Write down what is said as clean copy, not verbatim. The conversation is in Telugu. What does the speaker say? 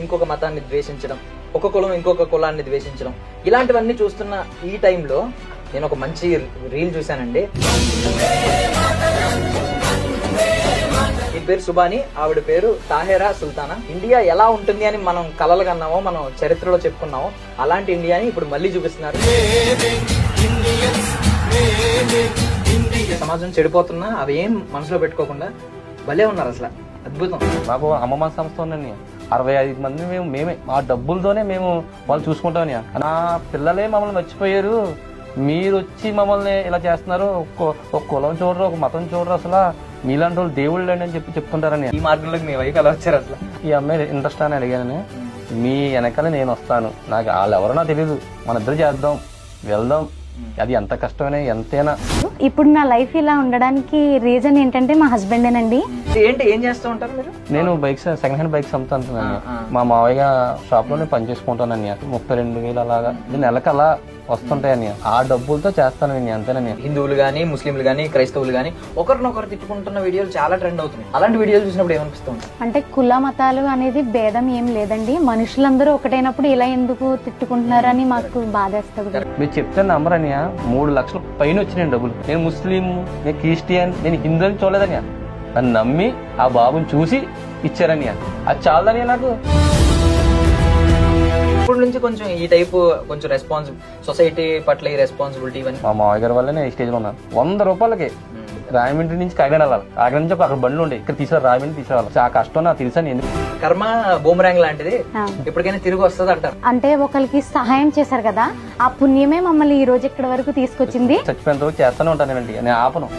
ఇంకొక మతాన్ని ద్వేషించడం, ఒక కులం ఇంకొక కులాన్ని ద్వేషించడం, ఇలాంటివన్నీ చూస్తున్న ఈ టైంలో నేను ఒక మంచి రీల్ చూశానండి. ఈ పేరు సుబాని, ఆవిడ పేరు తాహెరా సుల్తానా. ఇండియా ఎలా ఉంటుంది అని మనం కలలు కన్నామో, మనం చరిత్రలో చెప్పుకున్నామో అలాంటి ఇండియాని ఇప్పుడు మళ్ళీ చూపిస్తున్నారు. సమాజం చెడిపోతున్నా అవి ఏం మనసులో పెట్టుకోకుండా భలే ఉన్నారు. అసలు అద్భుతం. మాకు అమ్మమ్మ సంస్థ ఉందండి, 65 మంది మేమే మా డబ్బులతోనే మేము వాళ్ళు చూసుకుంటామని. నా పిల్లలే మమ్మల్ని మర్చిపోయారు, మీరు వచ్చి మమ్మల్ని ఇలా చేస్తున్నారు, ఒక కులం చూడరు, ఒక మతం చూడరు, అసలు మీలాంటి వాళ్ళు దేవుళ్ళు అని చెప్తుంటారని. ఈ మార్గంలోకి మీ వైపు ఎలా వచ్చారు? అసలు ఈ అమ్మాయి ఇంట్రెస్ట్ అని అడిగానని, మీ వెనకాల నేను వస్తాను, నాకు వాళ్ళు ఎవరో నాకు తెలియదు, మన ఇద్దరు చేద్దాం, వెళ్దాం, అది ఎంత కష్టమైనా ఎంతైనా. ఇప్పుడు నా లైఫ్ ఇలా ఉండడానికి రీజన్ ఏంటంటే మా హస్బెండేనండి. ఏంటి, ఏం చేస్తూ ఉంటారు మీరు? నేను బైక్స్, సెకండ్ హ్యాండ్ బైక్స్ అమ్ముతాను. మా మావయ్య షాప్ లో నేను పని చేసుకుంటానని 32,000 అలాగా నెలకు అలా వస్తుంటాయని, ఆ డబ్బులతో చేస్తానని, అంతేనని. హిందువులు గానీ, ముస్లింలు గానీ, క్రైస్తవులు గానీ ఒకరినొకరు తిట్టుకుంటున్న వీడియోలు చాలా ట్రెండ్ అవుతున్నాయి. అలాంటి వీడియోలు చూసినప్పుడు ఏమనిపిస్తుంది? అంటే కుల మతాలు అనేది భేదం ఏం లేదండి, మనుషులందరూ ఒకటైనప్పుడు ఇలా ఎందుకు తిట్టుకుంటున్నారని మాకు బాధేస్తుంది. మీరు చెప్తే నంబర్ అని 3 లక్షల పైన వచ్చినాయి డబ్బులు. నేను ముస్లిం, నేను క్రిస్టియన్, నేను హిందూ అని చూడలేదని, నన్ను నమ్మి ఆ బాబుని చూసి ఇచ్చారని, అది చాలని నాకు. ఇప్పటి నుంచి కొంచెం ఈ టైపు కొంచెం సొసైటీ పట్ల ఈ రెస్పాన్సిబిలిటీ ఇవన్నీ. మా మావయ్య గారి వల్ల నేను స్టేజ్ లో ఉన్నాను. 100 రూపాయలకి రాయమండ్రి నుంచి కాకినాడ వెళ్ళాలి, కాకినాడ నుంచి అక్కడ బండ్లు ఉండే, ఇక్కడ తీసుకురా రాయమండ్రి తీసుకురావాలి. ఆ కష్టం నాకు తెలుసని. ఎందుకు కర్మ బూమరాంగ్ లాంటిది, ఎప్పటికైనా తిరిగి వస్తుంది అంటారు. అంటే ఒకరికి సహాయం చేశారు కదా, ఆ పుణ్యమే మమ్మల్ని ఈ రోజు ఇక్కడ వరకు తీసుకొచ్చింది. చచ్చిపోయిన రోజు చేస్తానే ఉంటానండి, నేను ఆపను.